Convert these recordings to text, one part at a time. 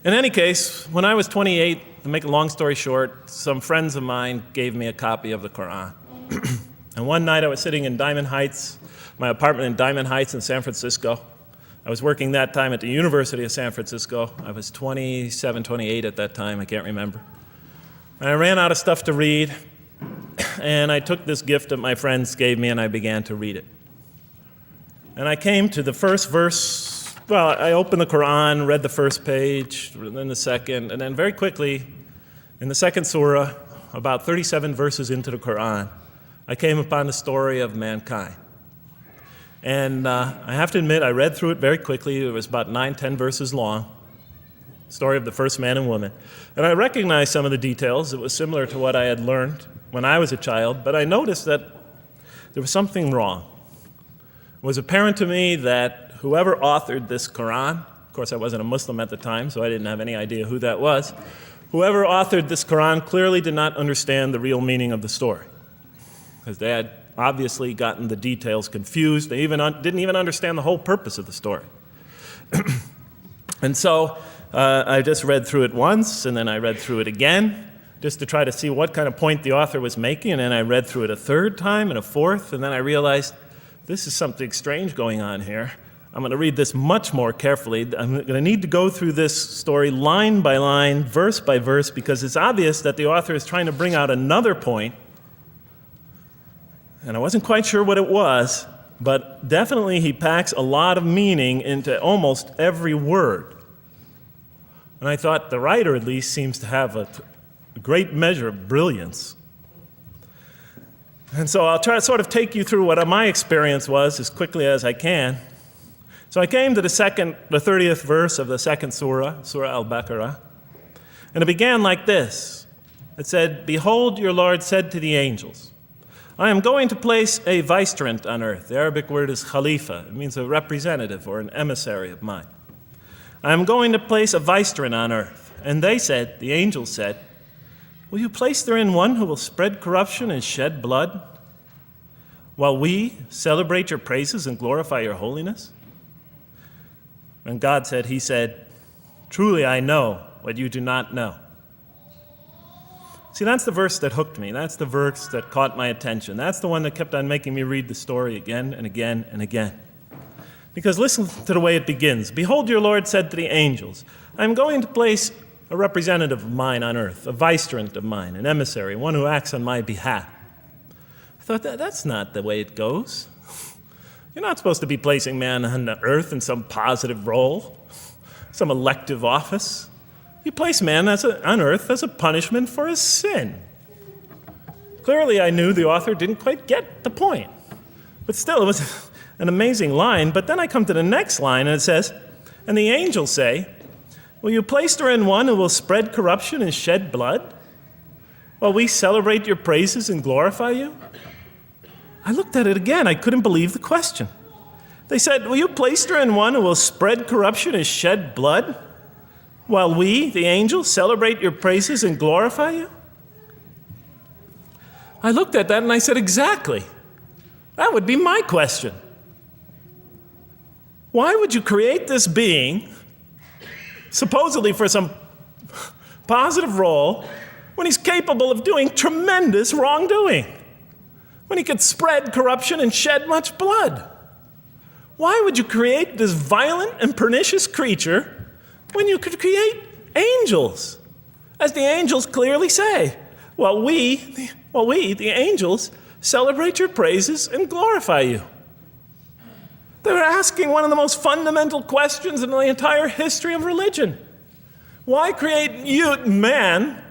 In any case, when I was 28, to make a long story short, some friends of mine gave me a copy of the Quran. And one night I was sitting in Diamond Heights, my apartment in Diamond Heights in San Francisco. I was working that time at the University of San Francisco. I was 27, 28 at that time, I can't remember. And I ran out of stuff to read, and I took this gift that my friends gave me and I began to read it. And I came to the first verse. Well, I opened the Quran, read the first page, then the second, and then very quickly, in the second surah, about 37 verses into the Quran, I came upon the story of mankind. And I have to admit, I read through it very quickly. It was about 9, 10 verses long, story of the first man and woman. And I recognized some of the details. It was similar to what I had learned when I was a child, but I noticed that there was something wrong. It was apparent to me that whoever authored this Quran, of course I wasn't a Muslim at the time, so I didn't have any idea who that was, whoever authored this Quran clearly did not understand the real meaning of the story, because they had obviously gotten the details confused. They didn't even understand the whole purpose of the story. And so I just read through it once, and then I read through it again, just to try to see what kind of point the author was making, and then I read through it a third time and a fourth, and then I realized this is something strange going on here. I'm going to read this much more carefully. I'm going to need to go through this story line by line, verse by verse, because it's obvious that the author is trying to bring out another point. And I wasn't quite sure what it was, but definitely he packs a lot of meaning into almost every word. And I thought the writer at least seems to have a great measure of brilliance. And so I'll try to sort of take you through what my experience was as quickly as I can. So I came to the 30th verse of the second surah, Surah Al-Baqarah, and it began like this. It said, "Behold, your Lord said to the angels, I am going to place a vicegerent on earth." The Arabic word is khalifa. It means a representative or an emissary of mine. "I am going to place a vicegerent on earth." And they said, the angels said, "Will you place therein one who will spread corruption and shed blood, while we celebrate your praises and glorify your holiness?" And God said, he said, "Truly I know what you do not know." See, that's the verse that hooked me. That's the verse that caught my attention. That's the one that kept on making me read the story again and again and again. Because listen to the way it begins. "Behold, your Lord said to the angels, I am going to place a representative of mine on earth, a vicegerent of mine, an emissary, one who acts on my behalf." I thought, that's not the way it goes. You're not supposed to be placing man on the earth in some positive role, some elective office. You place man on earth as a punishment for his sin. Clearly, I knew the author didn't quite get the point. But still, it was an amazing line. But then I come to the next line, and it says, "And the angels say, will you place therein one who will spread corruption and shed blood, while we celebrate your praises and glorify you?" I looked at it again. I couldn't believe the question. They said, "Will you place therein one who will spread corruption and shed blood, while we, the angels, celebrate your praises and glorify you?" I looked at that and I said, exactly. That would be my question. Why would you create this being, supposedly for some positive role, when he's capable of doing tremendous wrongdoing? When he could spread corruption and shed much blood? Why would you create this violent and pernicious creature when you could create angels? As the angels clearly say, well, we, the angels, celebrate your praises and glorify you. They were asking one of the most fundamental questions in the entire history of religion. Why create you, man,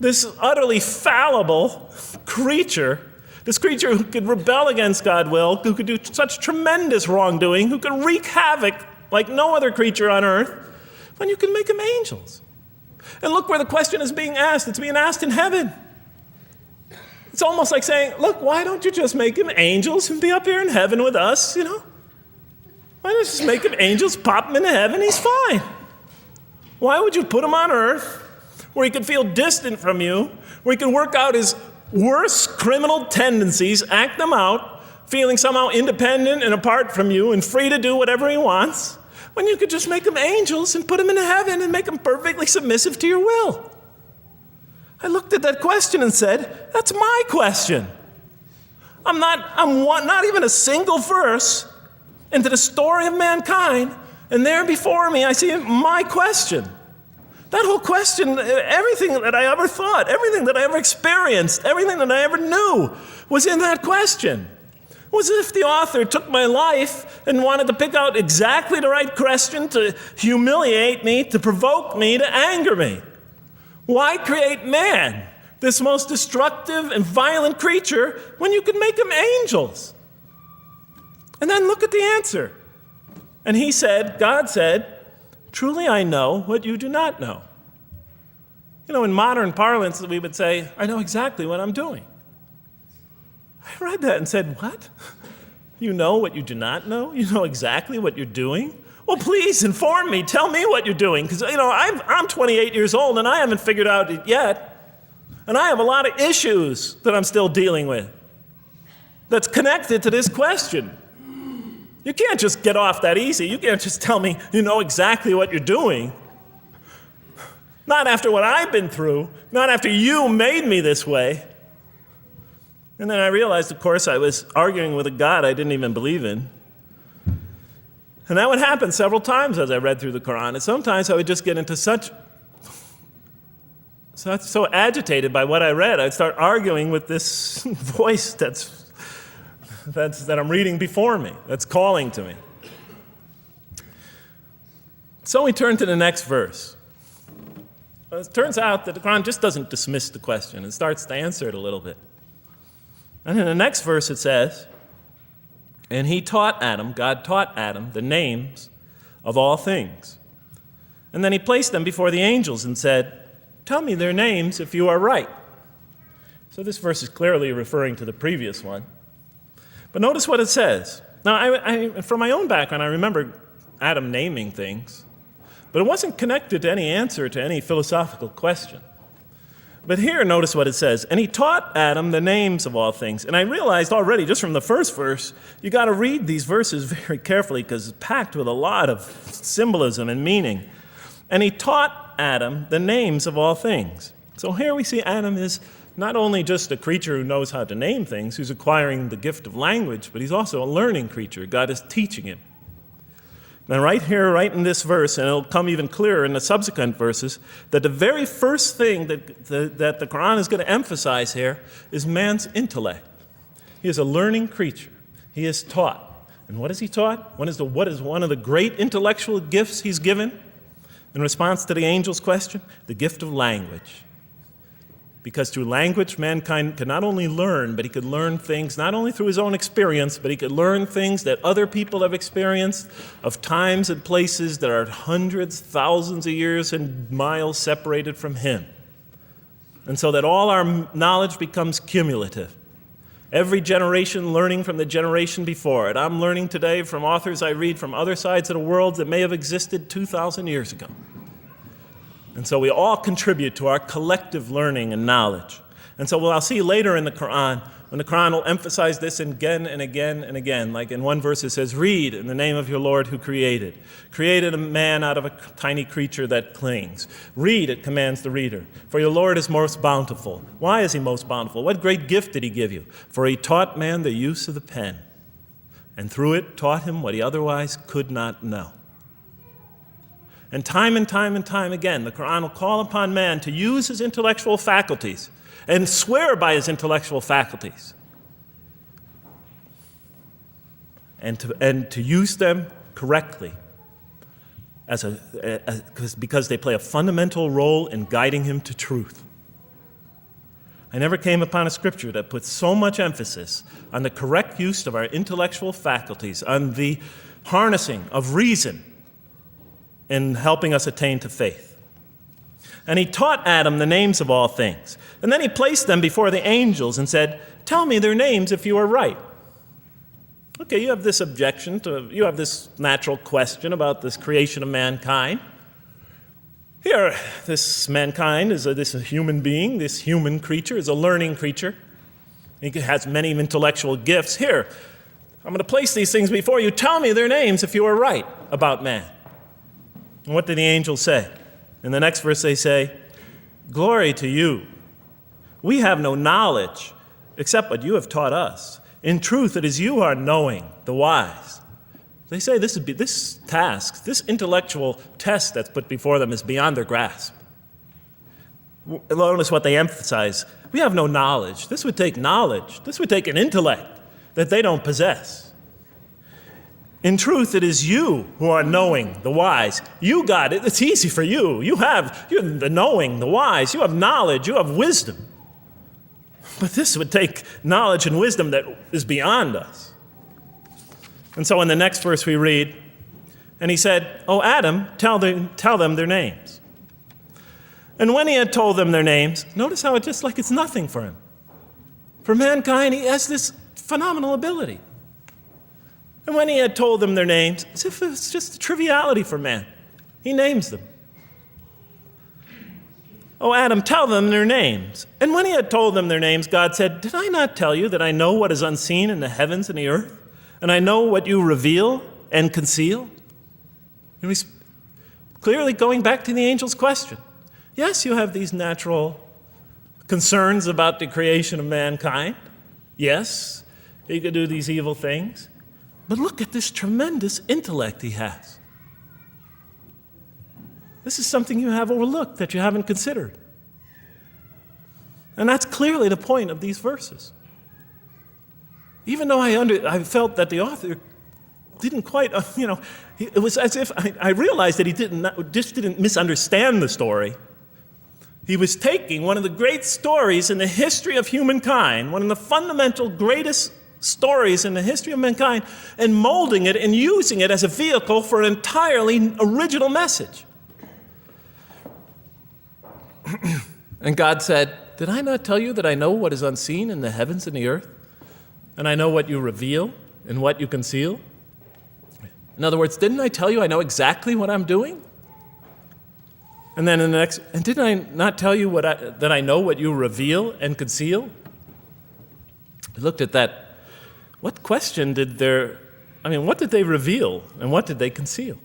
this utterly fallible creature, this creature who could rebel against God's will, who could do such tremendous wrongdoing, who could wreak havoc like no other creature on earth, when you can make them angels? And look where the question is being asked. It's being asked in heaven. It's almost like saying, look, why don't you just make them angels and be up here in heaven with us, Why don't you just make them angels, pop them into heaven, he's fine. Why would you put him on earth where he could feel distant from you, where he can work out his worst criminal tendencies, act them out, feeling somehow independent and apart from you and free to do whatever he wants? when you could just make them angels and put them in heaven and make them perfectly submissive to your will? I looked at that question and said, that's my question. I'm not even a single verse into the story of mankind, and there before me I see my question. That whole question, everything that I ever thought, everything that I ever experienced, everything that I ever knew was in that question. It was as if the author took my life and wanted to pick out exactly the right question to humiliate me, to provoke me, to anger me. Why create man, this most destructive and violent creature, when you could make him angels? And then look at the answer. And he said, God said, truly I know what you do not know. You know, in modern parlance, we would say, I know exactly what I'm doing. I read that and said, what? You know what you do not know? You know exactly what you're doing? Well, please inform me. Tell me what you're doing. Because, you know, I'm 28 years old and I haven't figured out it yet. And I have a lot of issues that I'm still dealing with that's connected to this question. You can't just get off that easy. You can't just tell me you know exactly what you're doing. Not after what I've been through. Not after you made me this way. And then I realized, of course, I was arguing with a God I didn't even believe in. And that would happen several times as I read through the Quran. And sometimes I would just get into so agitated by what I read, I'd start arguing with this voice that I'm reading before me, that's calling to me. So we turn to the next verse. Well, it turns out that the Quran just doesn't dismiss the question. It starts to answer it a little bit. And in the next verse it says, and he taught Adam, God taught Adam, the names of all things. And then he placed them before the angels and said, tell me their names if you are right. So this verse is clearly referring to the previous one. But notice what it says. Now, I from my own background, I remember Adam naming things, but it wasn't connected to any answer to any philosophical question. But here, notice what it says. And he taught Adam the names of all things. And I realized already, just from the first verse, you got to read these verses very carefully because it's packed with a lot of symbolism and meaning. And he taught Adam the names of all things. So here we see Adam is not only just a creature who knows how to name things, who's acquiring the gift of language, but he's also a learning creature. God is teaching him. And right here, right in this verse, and it'll come even clearer in the subsequent verses, that the very first thing that the Quran is going to emphasize here is man's intellect. He is a learning creature. He is taught. And what is he taught? What is one of the great intellectual gifts he's given in response to the angel's question? The gift of language. Because through language, mankind could not only learn, but he could learn things not only through his own experience, but he could learn things that other people have experienced of times and places that are hundreds, thousands of years and miles separated from him. And so that all our knowledge becomes cumulative. Every generation learning from the generation before it. I'm learning today from authors I read from other sides of the world that may have existed 2,000 years ago. And so we all contribute to our collective learning and knowledge. And so I'll see later in the Quran, when the Quran will emphasize this again and again and again. Like in one verse it says, read in the name of your Lord who created. Created a man out of a tiny creature that clings. Read, it commands the reader. For your Lord is most bountiful. Why is he most bountiful? What great gift did he give you? For he taught man the use of the pen. And through it taught him what he otherwise could not know. And time again, the Quran will call upon man to use his intellectual faculties and swear by his intellectual faculties and to use them correctly because they play a fundamental role in guiding him to truth. I never came upon a scripture that puts so much emphasis on the correct use of our intellectual faculties, on the harnessing of reason, in helping us attain to faith. And he taught Adam the names of all things. And then he placed them before the angels and said, tell me their names if you are right. Okay, you have this objection, you have this natural question about this creation of mankind. Here, this mankind is this human being, this human creature is a learning creature. He has many intellectual gifts. Here, I'm going to place these things before you. Tell me their names if you are right about man. And what did the angels say? In the next verse they say, "Glory to you. We have no knowledge except what you have taught us. In truth, it is you who are knowing, the wise." They say this task, this intellectual test that's put before them is beyond their grasp. Notice what they emphasize. We have no knowledge. This would take knowledge. This would take an intellect that they don't possess. In truth, it is you who are knowing, the wise. You got it. It's easy for you. You have the knowing, the wise. You have knowledge. You have wisdom. But this would take knowledge and wisdom that is beyond us. And so in the next verse we read, and he said, "O Adam, tell them their names." And when he had told them their names, notice how it's just like it's nothing for him. For mankind, he has this phenomenal ability. And when he had told them their names, as if it's just a triviality for man, he names them. "O Adam, tell them their names." And when he had told them their names, God said, "Did I not tell you that I know what is unseen in the heavens and the earth? And I know what you reveal and conceal?" And he's clearly going back to the angel's question. Yes, you have these natural concerns about the creation of mankind. Yes, he could do these evil things. But look at this tremendous intellect he has. This is something you have overlooked that you haven't considered. And that's clearly the point of these verses. Even though I felt that the author didn't quite, it was as if I realized that he didn't misunderstand the story. He was taking one of the great stories in the history of humankind, one of the fundamental greatest stories in the history of mankind, and molding it and using it as a vehicle for an entirely original message. And God said, "Did I not tell you that I know what is unseen in the heavens and the earth? And I know what you reveal and what you conceal?" In other words, didn't I tell you I know exactly what I'm doing? And then in the next, and didn't I not tell you that I know what you reveal and conceal? I looked at that. What did they reveal and what did they conceal?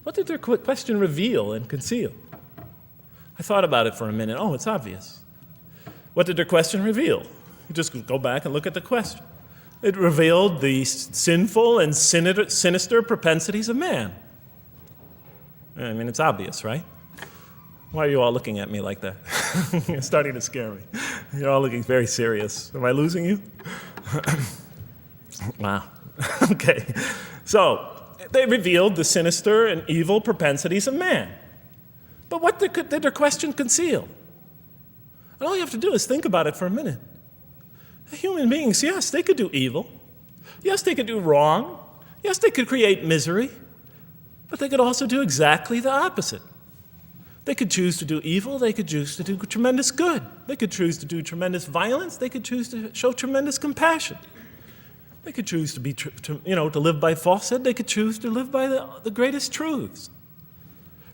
What did their question reveal and conceal? I thought about it for a minute. Oh, it's obvious. What did their question reveal? You just go back and look at the question. It revealed the sinful and sinister propensities of man. I mean, it's obvious, right? Why are you all looking at me like that? You're starting to scare me. You're all looking very serious. Am I losing you? Wow. Okay. So, they revealed the sinister and evil propensities of man. But what did their question conceal? And all you have to do is think about it for a minute. Human beings, yes, they could do evil. Yes, they could do wrong. Yes, they could create misery. But they could also do exactly the opposite. They could choose to do evil. They could choose to do tremendous good. They could choose to do tremendous violence. They could choose to show tremendous compassion. They could choose to live by falsehood. They could choose to live by the greatest truths.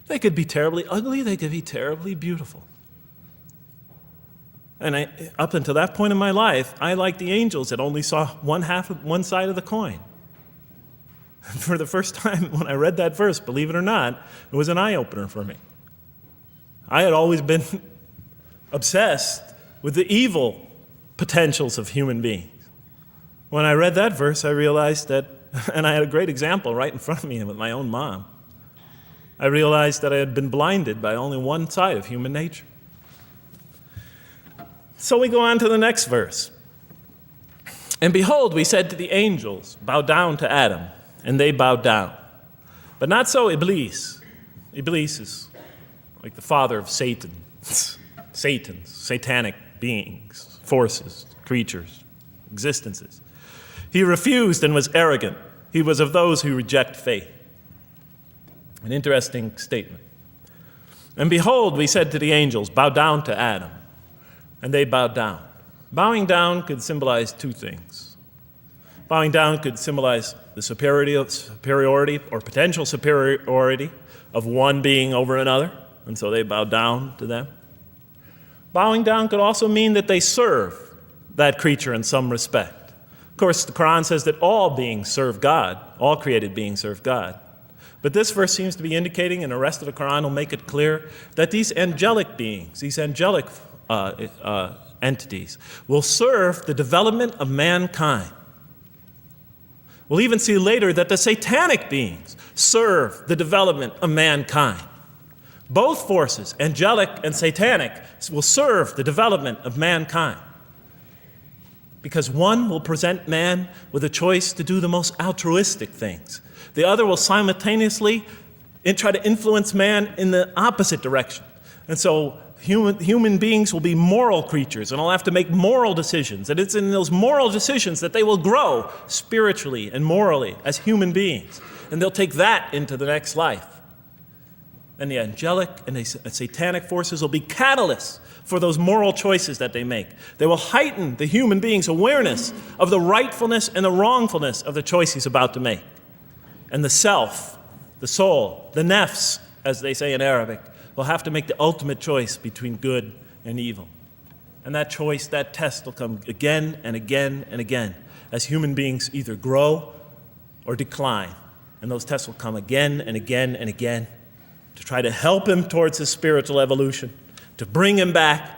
They could be terribly ugly. They could be terribly beautiful. And up until that point in my life, I, like the angels, that only saw one side of the coin. For the first time when I read that verse, believe it or not, it was an eye-opener for me. I had always been obsessed with the evil potentials of human beings. When I read that verse, I realized that, and I had a great example right in front of me with my own mom, I realized that I had been blinded by only one side of human nature. So we go on to the next verse. "And behold, we said to the angels, 'Bow down to Adam,' and they bowed down. But not so Iblis." Iblis is like the father of Satan, satanic beings, forces, creatures, existences. "He refused and was arrogant. He was of those who reject faith." An interesting statement. "And behold, we said to the angels, 'Bow down to Adam,' and they bowed down." Bowing down could symbolize two things. Bowing down could symbolize the superiority or potential superiority of one being over another, and so they bowed down to them. Bowing down could also mean that they serve that creature in some respect. Of course, the Quran says that all beings serve God, all created beings serve God. But this verse seems to be indicating, and the rest of the Quran will make it clear, that these angelic beings, these angelic entities, will serve the development of mankind. We'll even see later that the satanic beings serve the development of mankind. Both forces, angelic and satanic, will serve the development of mankind. Because one will present man with a choice to do the most altruistic things. The other will simultaneously try to influence man in the opposite direction. And so human beings will be moral creatures and will have to make moral decisions. And it's in those moral decisions that they will grow spiritually and morally as human beings. And they'll take that into the next life. And the angelic and the satanic forces will be catalysts for those moral choices that they make. They will heighten the human being's awareness of the rightfulness and the wrongfulness of the choice he's about to make. And the self, the soul, the nafs, as they say in Arabic, will have to make the ultimate choice between good and evil. And that choice, that test will come again and again and again as human beings either grow or decline. And those tests will come again and again and again to try to help him towards his spiritual evolution, to bring him back,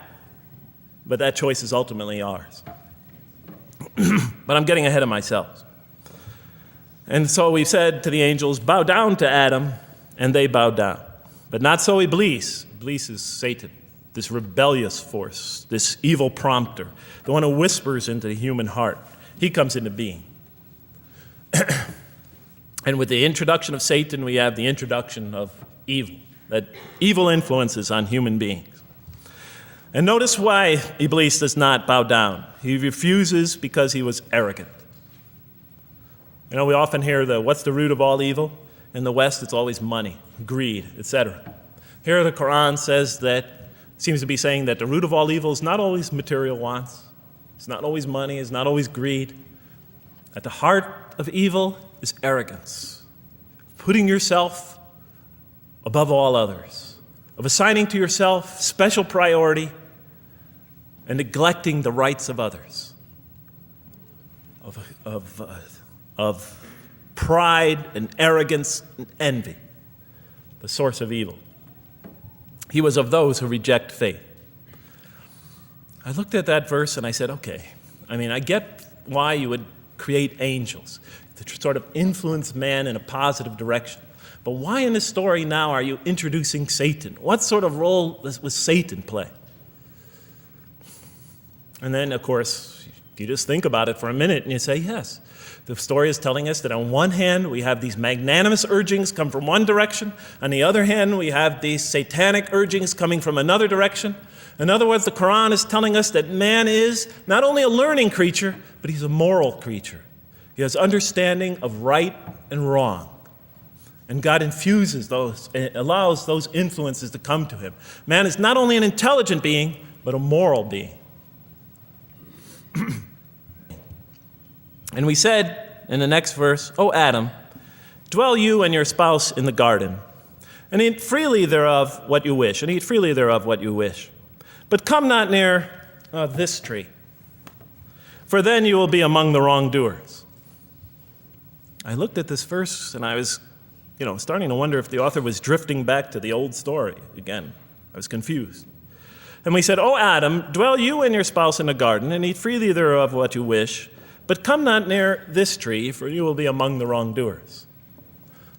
but that choice is ultimately ours. But I'm getting ahead of myself. And so we said to the angels, bow down to Adam, and they bowed down. But not so Iblis. Iblis is Satan, this rebellious force, this evil prompter, the one who whispers into the human heart. He comes into being. And with the introduction of Satan, we have the introduction of evil, that evil influences on human beings. And notice why Iblis does not bow down. He refuses because he was arrogant. You know, we often hear what's the root of all evil? In the West, it's always money, greed, etc. Here the Quran says seems to be saying that the root of all evil is not always material wants. It's not always money, it's not always greed. At the heart of evil is arrogance, putting yourself above all others, of assigning to yourself special priority and neglecting the rights of others, of pride and arrogance and envy, the source of evil. He was of those who reject faith. I looked at that verse and I said, okay, I get why you would create angels to sort of influence man in a positive direction. But why in this story now are you introducing Satan? What sort of role was Satan play? And then, of course, you just think about it for a minute and you say, yes. The story is telling us that on one hand, we have these magnanimous urgings come from one direction. On the other hand, we have these satanic urgings coming from another direction. In other words, the Quran is telling us that man is not only a learning creature, but he's a moral creature. He has understanding of right and wrong. And God infuses those, and allows those influences to come to him. Man is not only an intelligent being, but a moral being. And we said in the next verse, O Adam, dwell you and your spouse in the garden, and eat freely thereof what you wish, and eat freely thereof what you wish. But come not near this tree, for then you will be among the wrongdoers. I looked at this verse and I was, starting to wonder if the author was drifting back to the old story again. I was confused. And we said, O Adam, dwell you and your spouse in the garden, and eat freely thereof what you wish, but come not near this tree, for you will be among the wrongdoers.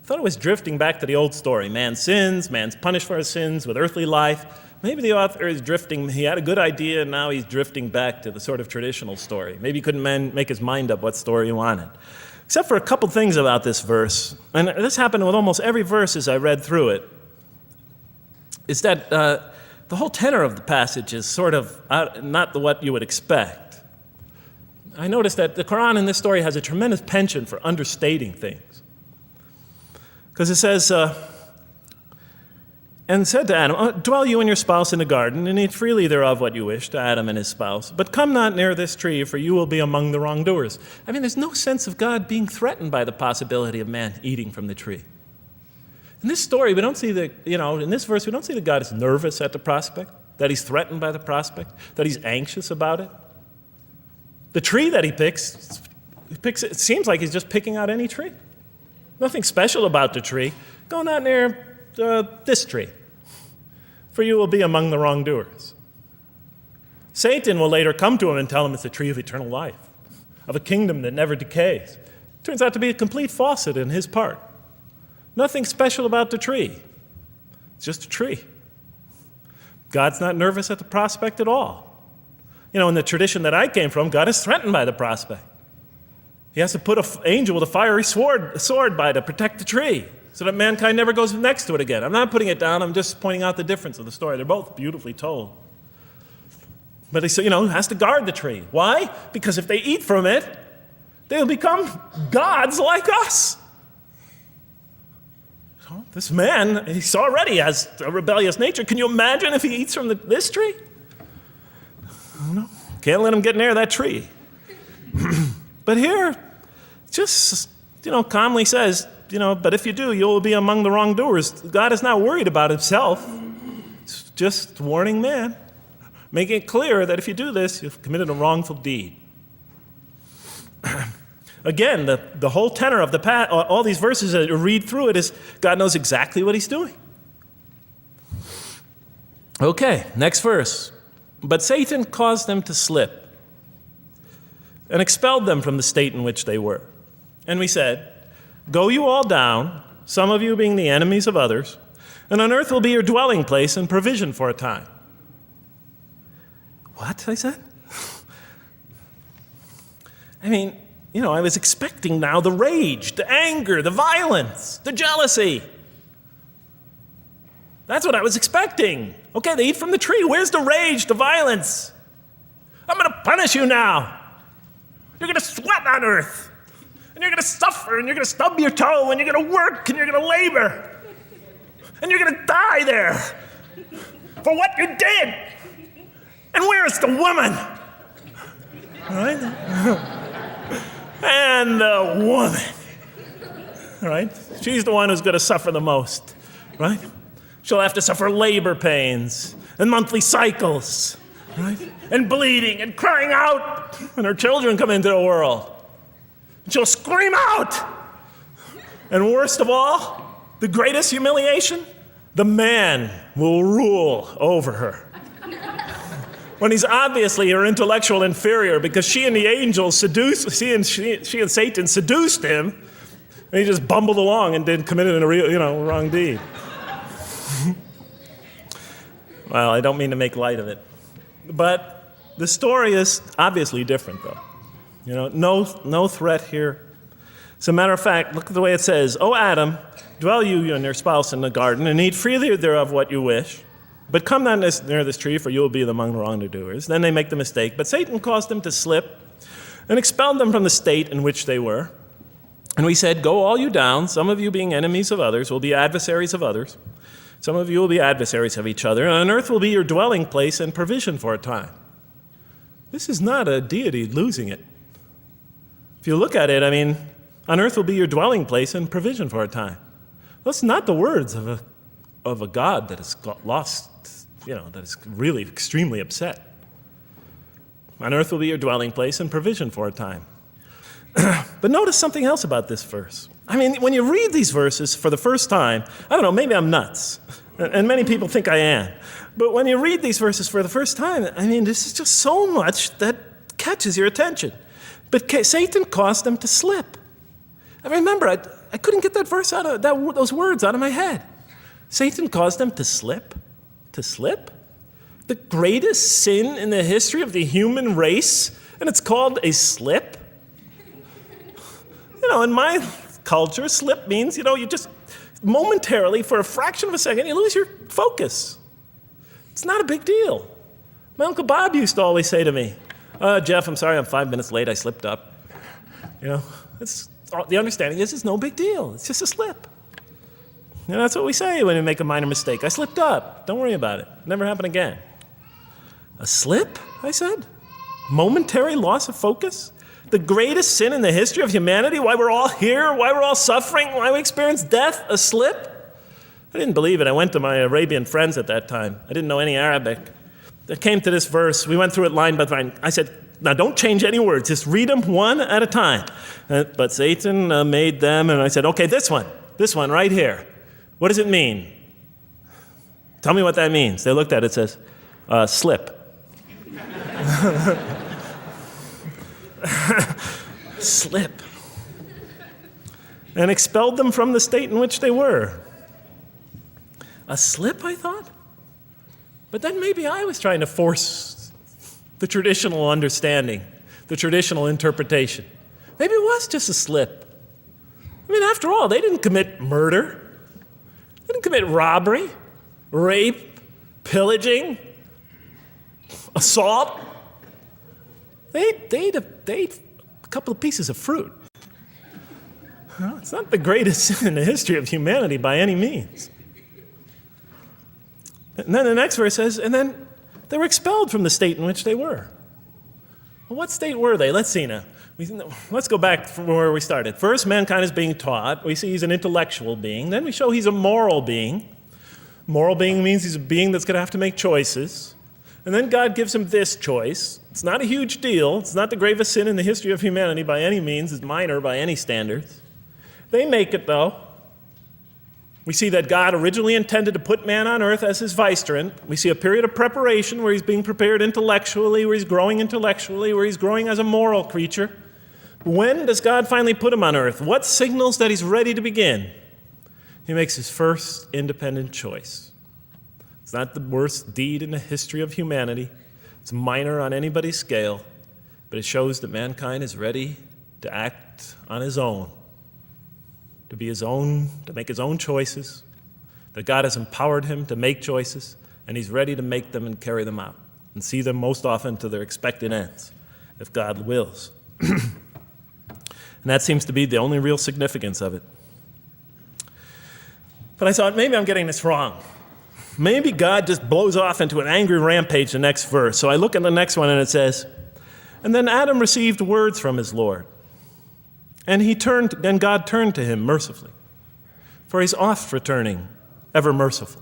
I thought it was drifting back to the old story. Man sins, man's punished for his sins with earthly life. Maybe the author is drifting, he had a good idea, and now he's drifting back to the sort of traditional story. Maybe he couldn't make his mind up what story he wanted. Except for a couple things about this verse, and this happened with almost every verse as I read through it, is that the whole tenor of the passage is sort of not what you would expect. I noticed that the Quran in this story has a tremendous penchant for understating things. Because it says, and said to Adam, dwell you and your spouse in the garden, and eat freely thereof what you wish, to Adam and his spouse. But come not near this tree, for you will be among the wrongdoers. There's no sense of God being threatened by the possibility of man eating from the tree. In this story, we don't see in this verse, we don't see that God is nervous at the prospect, that he's threatened by the prospect, that he's anxious about it. The tree that he picks, it seems like he's just picking out any tree. Nothing special about the tree. go not near this tree, for you will be among the wrongdoers. Satan will later come to him and tell him it's a tree of eternal life, of a kingdom that never decays. Turns out to be a complete falsehood in his part. Nothing special about the tree. It's just a tree. God's not nervous at the prospect at all. You know, in the tradition that I came from, God is threatened by the prospect. He has to put an angel with a fiery sword by to protect the tree so that mankind never goes next to it again. I'm not putting it down. I'm just pointing out the difference of the story. They're both beautifully told. But he has to guard the tree. Why? Because if they eat from it, they'll become gods like us. This man, he already has a rebellious nature. Can you imagine if he eats from this tree? No, can't let him get near that tree. But here, just, calmly says, but if you do, you'll be among the wrongdoers. God is not worried about himself. It's just warning man, making it clear that if you do this, you've committed a wrongful deed. Again, the whole tenor of all these verses that you read through it is God knows exactly what he's doing. Okay, next verse. But Satan caused them to slip and expelled them from the state in which they were. And we said, go you all down, some of you being the enemies of others, and on earth will be your dwelling place and provision for a time. What? I said. I was expecting now the rage, the anger, the violence, the jealousy. That's what I was expecting. Okay, they eat from the tree. Where's the rage, the violence? I'm going to punish you now. You're going to sweat on earth. And you're going to suffer, and you're going to stub your toe, and you're going to work, and you're going to labor. And you're going to die there for what you did. And where's the woman? All right? And the woman, right? She's the one who's going to suffer the most, right? She'll have to suffer labor pains and monthly cycles, right? And bleeding and crying out when her children come into the world. And she'll scream out. And worst of all, the greatest humiliation, the man will rule over her. When he's obviously her intellectual inferior because she and Satan seduced him, and he just bumbled along and committed a wrong deed. Well, I don't mean to make light of it. But the story is obviously different, though. No threat here. As a matter of fact, look at the way it says, O Adam, dwell you and your spouse in the garden, and eat freely thereof what you wish. But come not near this tree, for you will be among the wrongdoers. Then they make the mistake. But Satan caused them to slip and expelled them from the state in which they were. And we said, go all you down, some of you being enemies of others, will be adversaries of others. Some of you will be adversaries of each other. And on earth will be your dwelling place and provision for a time. This is not a deity losing it. If you look at it, on earth will be your dwelling place and provision for a time. That's not the words of a God that has lost, that is really extremely upset. On earth will be your dwelling place and provision for a time. But notice something else about this verse. When you read these verses for the first time, I don't know, maybe I'm nuts, and many people think I am. But when you read these verses for the first time, this is just so much that catches your attention. But Satan caused them to slip. I remember, I couldn't get that verse those words out of my head. Satan caused them to slip. To slip? The greatest sin in the history of the human race, and it's called a slip? In my culture, slip means, you just momentarily, for a fraction of a second, you lose your focus. It's not a big deal. My Uncle Bob used to always say to me, Jeff, I'm sorry I'm 5 minutes late, I slipped up. The understanding is it's no big deal. It's just a slip. That's what we say when we make a minor mistake. I slipped up. Don't worry about it. Never happen again. A slip, I said? Momentary loss of focus? The greatest sin in the history of humanity? Why we're all here? Why we're all suffering? Why we experience death? A slip? I didn't believe it. I went to my Arabian friends at that time. I didn't know any Arabic. I came to this verse. We went through it line by line. I said, now don't change any words. Just read them one at a time. But Satan made them, and I said, okay, this one right here. What does it mean? Tell me what that means. They looked at it, it says, slip. Slip. And expelled them from the state in which they were. A slip, I thought? But then maybe I was trying to force the traditional understanding, the traditional interpretation. Maybe it was just a slip. I mean, after all, they didn't commit murder. They didn't commit robbery, rape, pillaging, assault. They ate a couple of pieces of fruit. Well, it's not the greatest sin in the history of humanity by any means. And then the next verse says, and then they were expelled from the state in which they were. Well, what state were they? Let's see now. Let's go back from where we started. First, mankind is being taught. We see he's an intellectual being. Then we show he's a moral being. Moral being means he's a being that's going to have to make choices. And then God gives him this choice. It's not a huge deal. It's not the gravest sin in the history of humanity by any means. It's minor by any standards. They make it, though. We see that God originally intended to put man on earth as his vicegerent. We see a period of preparation where he's being prepared intellectually, where he's growing as a moral creature. When does God finally put him on earth? What signals that he's ready to begin? He makes his first independent choice. It's not the worst deed in the history of humanity. It's minor on anybody's scale, but it shows that mankind is ready to act on his own, to be his own, to make his own choices, that God has empowered him to make choices, and he's ready to make them and carry them out and see them most often to their expected ends, if God wills. And that seems to be the only real significance of it. But I thought, maybe I'm getting this wrong. Maybe God just blows off into an angry rampage the next verse. So I look at the next one and it says, and then Adam received words from his Lord. And God turned to him mercifully, for he's oft returning, ever merciful.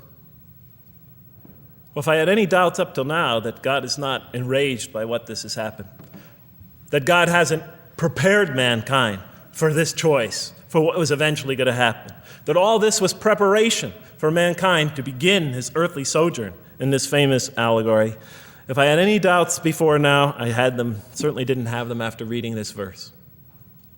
Well, if I had any doubts up till now that God is not enraged by what this has happened, that God hasn't prepared mankind for this choice, for what was eventually going to happen, that all this was preparation for mankind to begin his earthly sojourn in this famous allegory. If I had any doubts before now, I had them, certainly didn't have them after reading this verse.